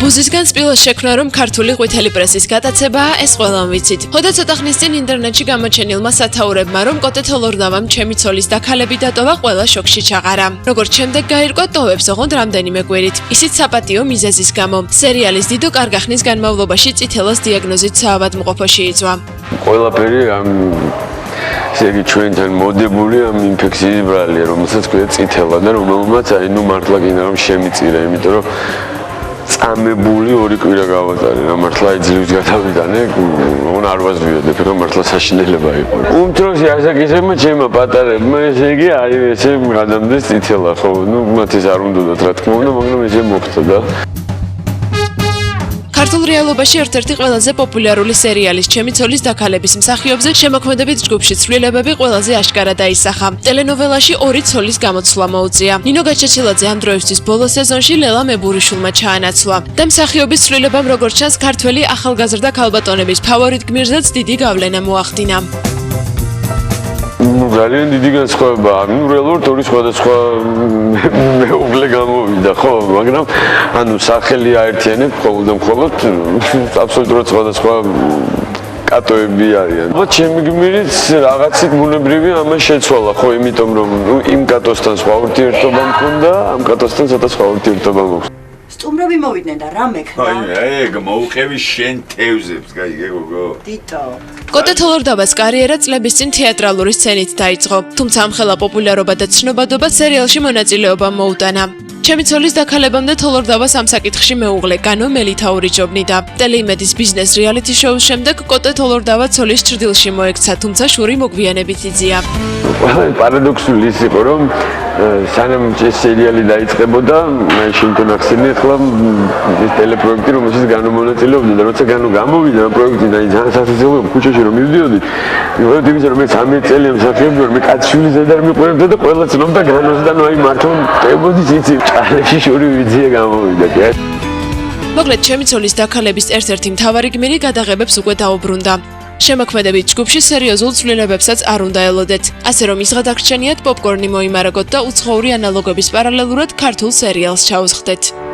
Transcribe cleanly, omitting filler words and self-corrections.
ბუზისგან სპილოს შექმნა რომ ქართული ყვითელი პრესის გატაცებაა, ეს ყველამ ვიცით. ხოდა ცოტა ხნის წინ ინტერნეტში გამოჩენილმა სათაურებმა რომ კოტე თოლორდავამ ჩემი ცოლის დაქალები დატოვა, ყველა შოქში ჩაყარა. როგორც შემდეგ გაირკვა, ტოვებს ოღონდ რამდენიმე კვირით. ისიც საპატიო მიზეზის გამო. სერიალის დიდო კარგა ხნის განმავლობაში წითელას დიაგნოზით საავადმყოფოში იწვა. ყველაფერი ამ ესე იგი ჩვენთან მოდებული ამ ინფექციის ბრალია, რომელსაც ქვია წითელა და რომელმაც აი ნუ მართლა კიდე რომ შემიწირა, იმიტომ რომ წამებული ორი კვირა გავატარე რა მართლა იძლევს გადავიტანე, ოღონ არ ვაზრიოდებ, რომ მართლა საშინელება იყო. უმცროსი ასაკისებმა ჩემმა პატარებმა ესე იგი აი ესე გადამდეს წითელა, ხო, ნუ მათ ეს არ უნდათ რა თქმა უნდა, მაგრამ ესე მოხდა და ქართულ რეალობაში ერთ-ერთი ყველაზე პოპულარული სერიალის ჩემი ცოლის დაქალების მსახიობზე შემოქმედებით ჯგუფში ცვლილებები ყველაზე აშკარად აისახა. ტელენოველაში ორი ცოლის გამოცვლა მოუწია. ნინო გაჩეჩილაძე ამ დროისთვის ბოლო სეზონში ლელა მებურიშვილმა ჩაანაცვლა. და მსახიობის ცვლილებამ როგორც ჩანს, ქართველი ახალგაზრდა ქალბატონების ფავორიტ გმირზეც დიდი გავლენა მოახდინა. ძალიან დიდი განსხვავებაა. ნუ რეალურად ორი სხვადასხვა მეუღლე გამოვიდა, ხო, მაგრამ ანუ სახელი აერთიანებ მხოლოდ და მხოლოდ აბსოლუტურად სხვადასხვა კატოები არიან. ხო, ჩემი გმირიც რაღაცით ბუნებრივი ამას შეცვალა, ხო, იმიტომ რომ ნუ იმ კატოსთან სხვა ურთიერთობა მქონდა, ამ კატოსთან ცოტა სხვა ურთიერთობა მოხდა. სტუმრები მოვიდნენ და რა მექნა? აი, მოუყევი შენ თევზებს, გაიგე გოგო? დიტო. კოტე თოლორდავას კარიერა წლების წინ თეატრალური სცენით დაიწყო, თუმცა ამხელა პოპულარობა და ცნობადობა სერიალში მონაწილეობამ მოუტანა. ჩემი ცოლის დაქალებამდე თოლორდავას ამ საკითხში მეუღლე განო მელითაური ჯობნიდა. ტელეიმედის ბიზნეს რეალიტი შოუს შემდეგ კოტე თოლორდავა ცოლის ჭრდილში მოექცა, თუმცა შური მოგვიანებით იწია. პარადოქსული ის იყო, რომ სანამ ეს სერიალი დაიწყებოდა, მე შინტონ ახსენე ახლა ეს ტელეპროექტი, რომელშიც განო მონაწილეობდა და როცა განო გამოვიდა ამ პროექტიდან, ძალიან სასაცილოა ქუჩაში რომ მივდიოდი. მივხვდი იმის რომ მე 13 წელია მსახიობი ვარ, მე კაცშვილის ზედა მიყვებდა და ყველა ცნობდა განოს და ნუ აი მართლა ტებოდის იცი ჭალებში შური ვიძია გამოვიდა. მოკლედ ჩემი ცოლის დაქალების ერთ-ერთი მთავარი გმირი გადაღებებს უკვე დაუბრუნდა. შემოქმედებით ჯგუფში სერიოზულ ცვლილებებსაც არ უნდა ელოდეთ. ასე რომ ის გადაგრჩენიათ პოპკორნი მოიმარაგოთ და უცხოური ანალოგების პარალელურად ქართულ სერიალს ჩაუსხდეთ.